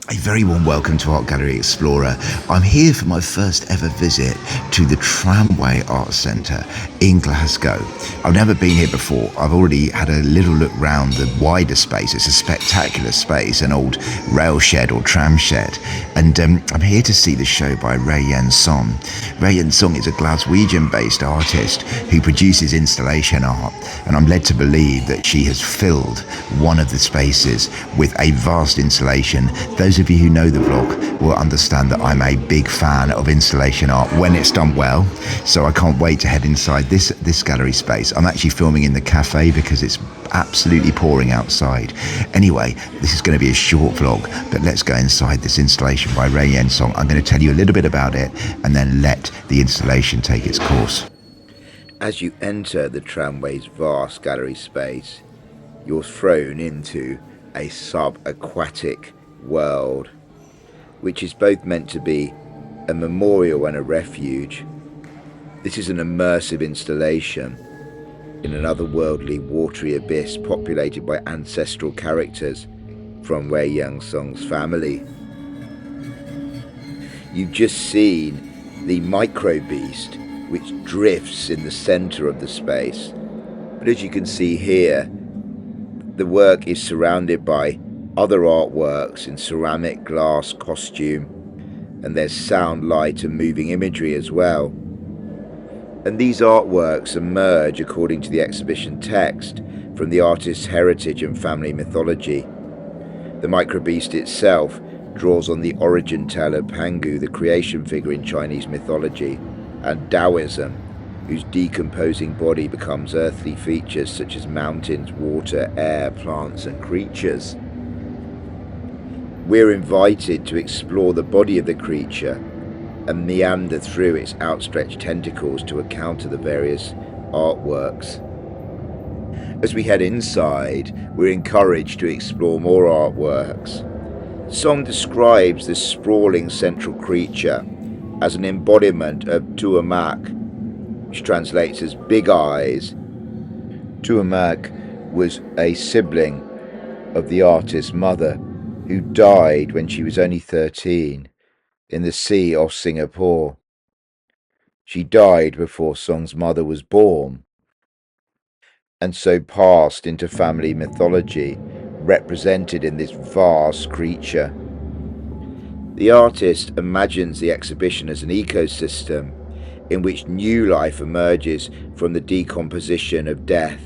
A very warm welcome to Art Gallery Explorer. I'm here for my first ever visit to the Tramway Art Centre in Glasgow. I've never been here before. I've already had a little look round the wider space. It's a spectacular space, an old rail shed or tram shed. And I'm here to see the show by Rae-Yen. Rae-Yen is a Glaswegian-based artist who produces installation art, and I'm led to believe that she has filled one of the spaces with a vast installation. Those of you who know the vlog will understand that I'm a big fan of installation art when it's done well, so I can't wait to head inside this gallery space. I'm actually filming in the cafe because it's absolutely pouring outside. Anyway, this is going to be a short vlog, but let's go inside this installation by Rae-Yen. I'm going to tell you a little bit about it and then let the installation take its course. As you enter the Tramway's vast gallery space, you're thrown into a sub-aquatic world, which is both meant to be a memorial and a refuge. This is an immersive installation in an otherworldly watery abyss populated by ancestral characters from Rae-Yen's family. You've just seen the micro beast which drifts in the centre of the space, but as you can see here, the work is surrounded by other artworks in ceramic, glass, costume, and there's sound, light and moving imagery as well. And these artworks emerge, according to the exhibition text, from the artist's heritage and family mythology. The microbeast itself draws on the origin tale of Pangu, the creation figure in Chinese mythology, and Taoism, whose decomposing body becomes earthly features such as mountains, water, air, plants and creatures. We're invited to explore the body of the creature and meander through its outstretched tentacles to encounter the various artworks. As we head inside, we're encouraged to explore more artworks. The song describes this sprawling central creature as an embodiment of Tuamak, which translates as big eyes. Tuamak was a sibling of the artist's mother, who died when she was only 13 in the sea off Singapore. She died before Song's mother was born, and so passed into family mythology, represented in this vast creature. The artist imagines the exhibition as an ecosystem in which new life emerges from the decomposition of death.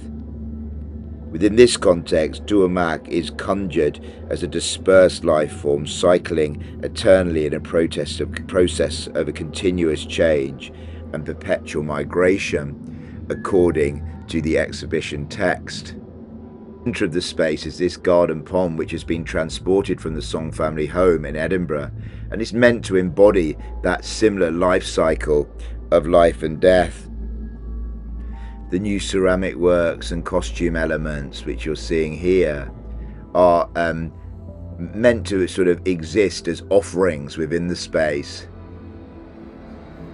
Within this context, Tuamak is conjured as a dispersed life form cycling eternally in a process of a continuous change and perpetual migration, according to the exhibition text. The centre of the space is this garden pond which has been transported from the Song family home in Edinburgh, and is meant to embody that similar life cycle of life and death. The new ceramic works and costume elements which you're seeing here are meant to sort of exist as offerings within the space.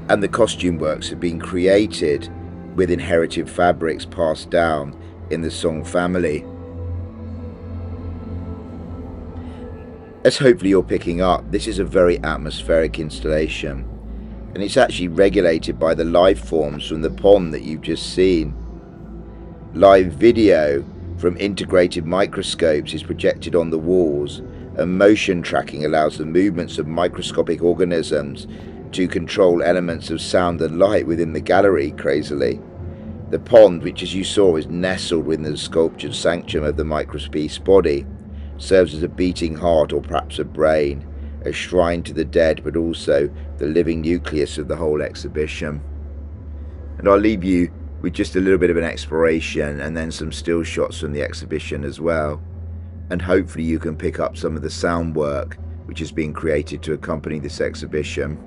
And the costume works have been created with inherited fabrics passed down in the Song family. As hopefully you're picking up, this is a very atmospheric installation, and it's actually regulated by the life forms from the pond that you've just seen. Live video from integrated microscopes is projected on the walls, and motion tracking allows the movements of microscopic organisms to control elements of sound and light within the gallery, crazily. The pond, which as you saw is nestled within the sculptured sanctum of the microbeast's body, serves as a beating heart or perhaps a brain, a shrine to the dead, but also the living nucleus of the whole exhibition. And I'll leave you with just a little bit of an exploration and then some still shots from the exhibition as well. And hopefully you can pick up some of the sound work which has been created to accompany this exhibition.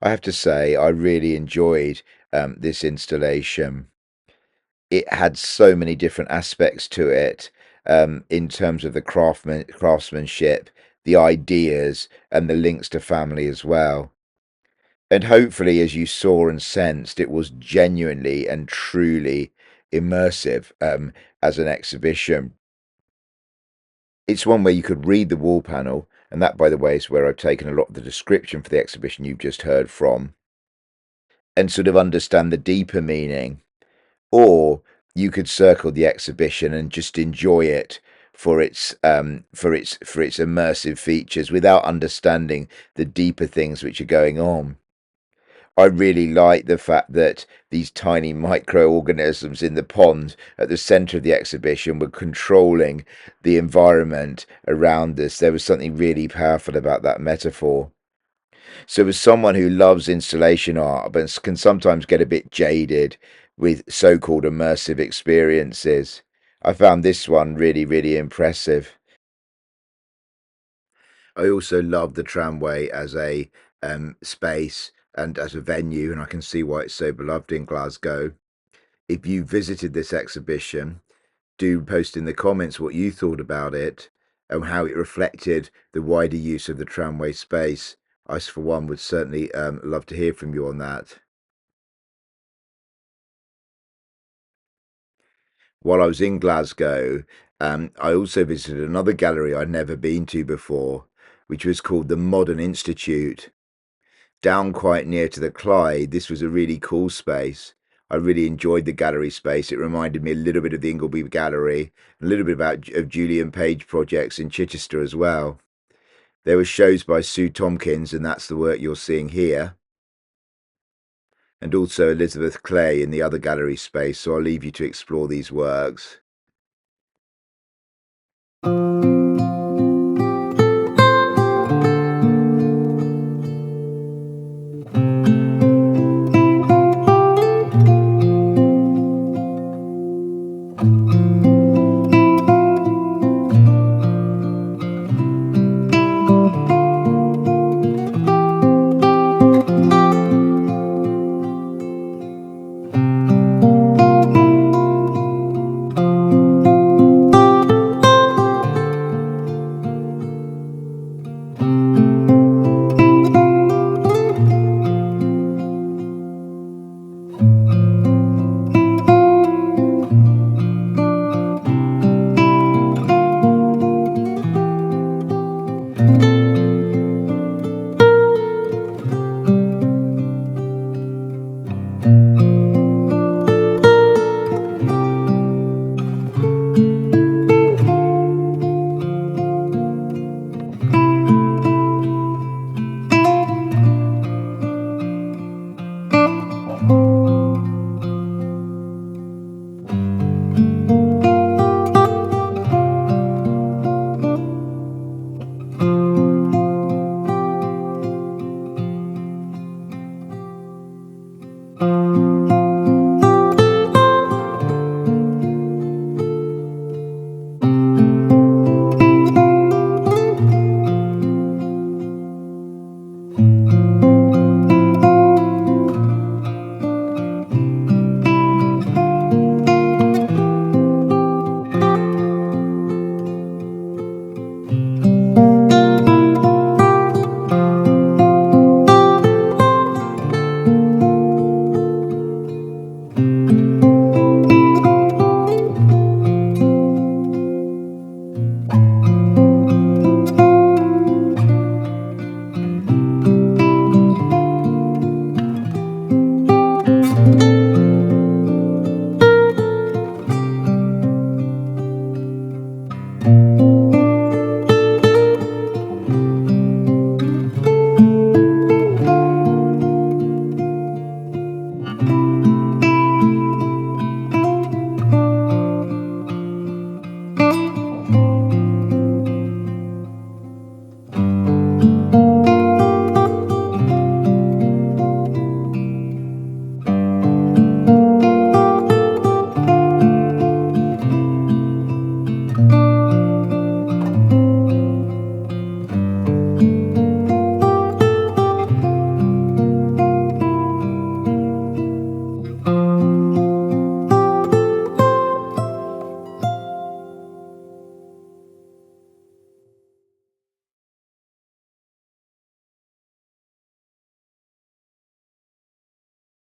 I have to say, I really enjoyed this installation. It had so many different aspects to it, in terms of the craftsmanship, the ideas, and the links to family as well. And hopefully, as you saw and sensed, it was genuinely and truly immersive, as an exhibition. It's one where you could read the wall panel, and that, by the way, is where I've taken a lot of the description for the exhibition you've just heard from, and sort of understand the deeper meaning. Or you could circle the exhibition and just enjoy it for its immersive features without understanding the deeper things which are going on. I really like the fact that these tiny microorganisms in the pond at the centre of the exhibition were controlling the environment around us. There was something really powerful about that metaphor. So, as someone who loves installation art but can sometimes get a bit jaded with so called immersive experiences, I found this one really, really impressive. I also love the Tramway as a space and as a venue, and I can see why it's so beloved in Glasgow. If you visited this exhibition, do post in the comments what you thought about it and how it reflected the wider use of the tramway space. I, for one, would certainly love to hear from you on that. While I was in Glasgow, I also visited another gallery I'd never been to before, which was called the Modern Institute. Down quite near to the Kley, this was a really cool space. I really enjoyed the gallery space. It reminded me a little bit of the Ingleby Gallery, a little bit about of Julian Page projects in Chichester as well. There were shows by Sue Tompkins, and that's the work you're seeing here, and also Elisabeth Kley in the other gallery space. So I'll leave you to explore these works.